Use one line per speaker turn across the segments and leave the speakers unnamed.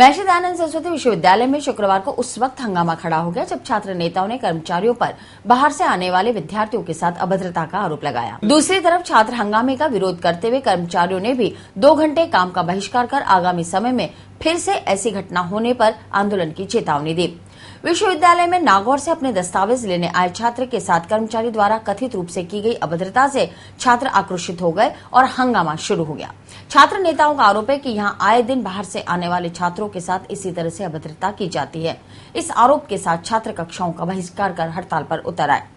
महर्षि दयानंद सरस्वती विश्वविद्यालय में शुक्रवार को उस वक्त हंगामा खड़ा हो गया जब छात्र नेताओं ने कर्मचारियों पर बाहर से आने वाले विद्यार्थियों के साथ अभद्रता का आरोप लगाया। दूसरी तरफ छात्र हंगामे का विरोध करते हुए कर्मचारियों ने भी 2 घंटे काम का बहिष्कार कर आगामी समय में फिर से ऐसी घटना होने पर आंदोलन की चेतावनी दी। विश्वविद्यालय में नागौर से अपने दस्तावेज लेने आए छात्र के साथ कर्मचारी द्वारा कथित रूप से की गई अभद्रता से छात्र आक्रोशित हो गए और हंगामा शुरू हो गया। छात्र नेताओं का आरोप है कि यहां आए दिन बाहर से आने वाले छात्रों के साथ इसी तरह से अभद्रता की जाती है। इस आरोप के साथ छात्र कक्षाओं का बहिष्कार कर हड़ताल पर उतर आए।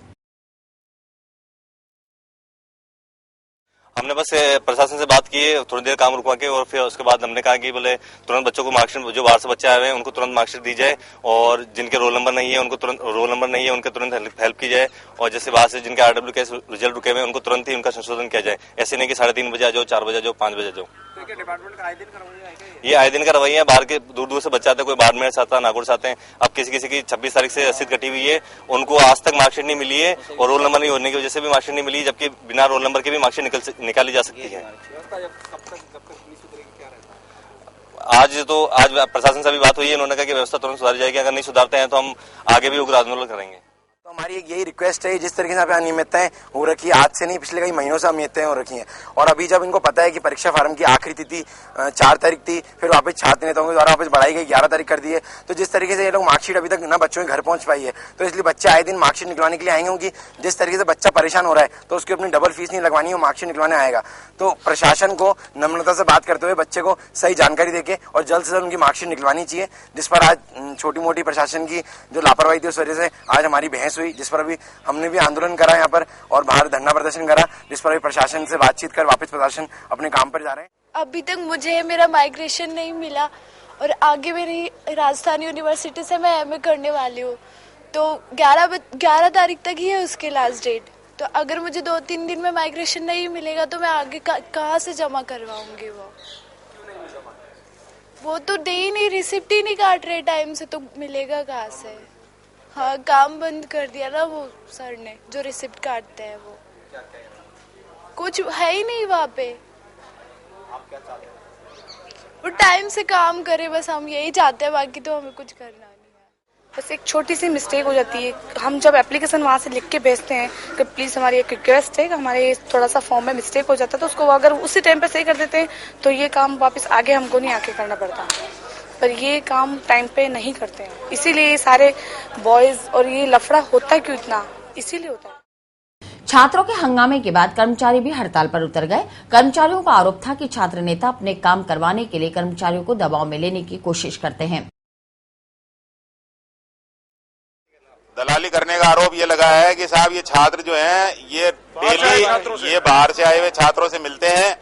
हमने बस प्रशासन से बात की, थोड़ी देर काम रुकवा के, और फिर उसके बाद हमने कहा कि बोले तुरंत बच्चों को मार्कशीट, जो बाहर से बच्चे आए हुए हैं उनको तुरंत मार्कशीट दी जाए, और जिनके रोल नंबर नहीं है उनको तुरंत उनके तुरंत हेल्प की जाए, और जैसे बाहर से जिनके RW के रिजल्ट रुके हुए हैं उनको तुरंत ही उनका संशोधन किया जाए। ऐसे नहीं कि 3:30 बजे आ जाओ, 4 बजे आ जाओ, 5 बजे आ जाओ।
डिपार्टमेंट का आए दिन करवाइए?
ये आए दिन का रवैया है। बाहर के दूर से बच्चे आते हैं, कोई बाड़मेर से आता है, नागौर से आते हैं। अब किसी की 26 तारीख से रसीद कटी हुई है, उनको आज तक मार्कशीट नहीं मिली है, और रोल नंबर नहीं होने की वजह से भी मार्कशीट नहीं मिली, जबकि बिना रोल नंबर के भी मार्कशीट निकाली जा सकती है। आज प्रशासन से भी बात हुई है, उन्होंने कहा कि व्यवस्था तुरंत सुधारी जाएगी। अगर नहीं सुधारते हैं तो हम आगे भी उग्र आंदोलन करेंगे।
तो हमारी यही रिक्वेस्ट है, जिस तरीके से यहाँ पे अनियमितताएं हो रखी है, आज से नहीं पिछले कई महीनों से अनियमितताएं हो रखी हैं, और अभी जब इनको पता है कि परीक्षा फार्म की आखिरी तिथि 4 तारीख थी, फिर वापस छात्र नेताओं के द्वारा वापस बढ़ाई गई 11 तारीख कर दी है, तो जिस तरीके से ये लोग मार्कशीट अभी तक ना बच्चों के घर पहुंच पाई है, तो इसलिए बच्चे आए दिन मार्कशीट निकलवाने के लिए आएंगे। क्योंकि जिस तरीके से बच्चा परेशान हो रहा है तो उसकी अपनी डबल फीस नहीं लगवानी है, मार्कशीट निकलवाने आएगा। तो प्रशासन को नम्रता से बात करते हुए बच्चे को सही जानकारी देके और जल्द से जल्द उनकी मार्कशीट निकलवानी चाहिए, जिस पर आज छोटी मोटी प्रशासन की जो लापरवाही थी उस वजह से आज हमारी बहस हुई, जिस पर अभी हमने भी आंदोलन करा यहाँ पर और बाहर धरना प्रदर्शन करा, जिस पर अभी प्रशासन से बातचीत कर वापस प्रशासन अपने काम पर जा रहे हैं।
अभी तक मुझे मेरा माइग्रेशन नहीं मिला, और आगे मेरी राजस्थान यूनिवर्सिटी से मैं MA करने वाली हूँ, तो 11 तारीख तक ही है उसकी लास्ट डेट। तो अगर मुझे 2-3 दिन में माइग्रेशन नहीं मिलेगा तो मैं आगे कहाँ से जमा करवाऊंगी? वो तो दे ही नहीं, रिसिप्ट ही नहीं काट रहे टाइम से, तो मिलेगा कहाँ से? हाँ, काम बंद कर दिया ना वो सर ने, जो रिसिप्ट काटते हैं वो कुछ है ही नहीं वहाँ पे।
आप क्या चाहते हैं?
वो टाइम से काम करे, बस हम यही चाहते हैं, बाकी तो हमें कुछ करना नहीं है।
बस एक छोटी सी मिस्टेक हो जाती है, हम जब एप्लीकेशन वहाँ से लिख के भेजते हैं कि प्लीज़ हमारी एक रिक्वेस्ट है कि हमारे थोड़ा सा फॉर्म में मिस्टेक हो जाता है, तो उसको अगर उसी टाइम पे सही कर देते हैं तो ये काम वापस आगे हमको नहीं आके करना पड़ता, पर ये काम टाइम पे नहीं करते हैं, इसीलिए ये सारे बॉयज और ये लफड़ा होता है क्यों इतना, इसीलिए होता है।
छात्रों के हंगामे के बाद कर्मचारी भी हड़ताल पर उतर गए। कर्मचारियों का आरोप था कि छात्र नेता अपने काम करवाने के लिए कर्मचारियों को दबाव में लेने की कोशिश करते हैं।
दलाली करने का आरोप ये लगा है कि साहब ये छात्र जो हैं ये डेली ये बाहर से आए हुए छात्रों से मिलते हैं,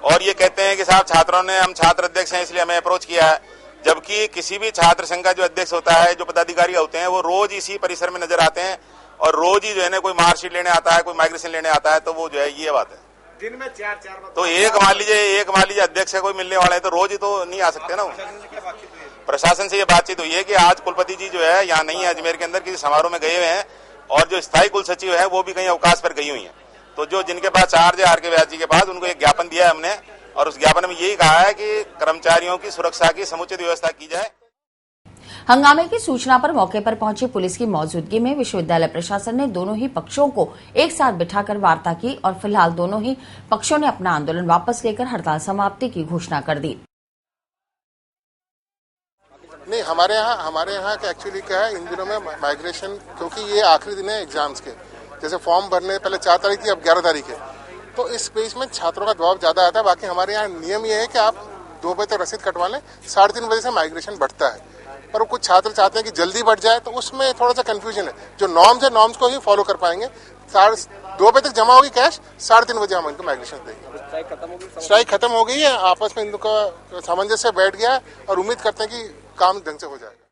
और ये कहते हैं कि साहब छात्रों ने, हम छात्र अध्यक्ष हैं इसलिए हमें अप्रोच किया है, जबकि किसी भी छात्र संघ का जो अध्यक्ष होता है, जो पदाधिकारी होते हैं, वो रोज इसी परिसर में नजर आते हैं, और रोज ही जो है ना कोई मार्कशीट लेने आता है, कोई माइग्रेशन लेने आता है, तो वो जो है ये बात है।
दिन में 4
तो एक मान लीजिए अध्यक्ष है, कोई मिलने वाला है, तो रोज ही तो नहीं आ सकते ना। प्रशासन से ये बातचीत हुई है कि आज कुलपति जी जो है यहाँ नहीं है, अजमेर के अंदर किसी समारोह में गए हुए हैं, और जो स्थायी कुल सचिव है वो भी कहीं अवकाश पर गई हुई है। तो जो जिनके पास चार्ज है RK व्यास जी के पास, उनको एक ज्ञापन दिया है हमने, और उस ज्ञापन में यही कहा है कि कर्मचारियों की सुरक्षा की समुचित व्यवस्था की जाए।
हंगामे की सूचना पर मौके पर पहुंची पुलिस की मौजूदगी में विश्वविद्यालय प्रशासन ने दोनों ही पक्षों को एक साथ बिठाकर वार्ता की, और फिलहाल दोनों ही पक्षों ने अपना आंदोलन वापस लेकर हड़ताल समाप्ति की घोषणा कर दी।
नहीं, हमारे यहाँ एक्चुअली क्या है, इन दिनों में माइग्रेशन, क्योंकि ये आखिरी दिन है एग्जाम्स के, जैसे फॉर्म भरने पहले 4 तारीख थी, अब 11 तारीख है, तो इस बेस में छात्रों का दबाव ज्यादा आता है। बाकी हमारे यहाँ नियम ये है कि आप 2 बजे तक रसीद कटवा लें, 3:30 बजे से माइग्रेशन बढ़ता है, पर कुछ छात्र चाहते हैं कि जल्दी बढ़ जाए, तो उसमें थोड़ा सा कंफ्यूजन है। जो नॉर्म्स है, नॉर्म्स को ही फॉलो कर पाएंगे। 2 बजे तक जमा होगी कैश, 3:30 बजे हम इनको माइग्रेशन देंगे। स्ट्राइक खत्म हो गई है, आपस में इनका सामंजस्य बैठ गया, और उम्मीद करते हैं कि काम ढंग से हो जाएगा।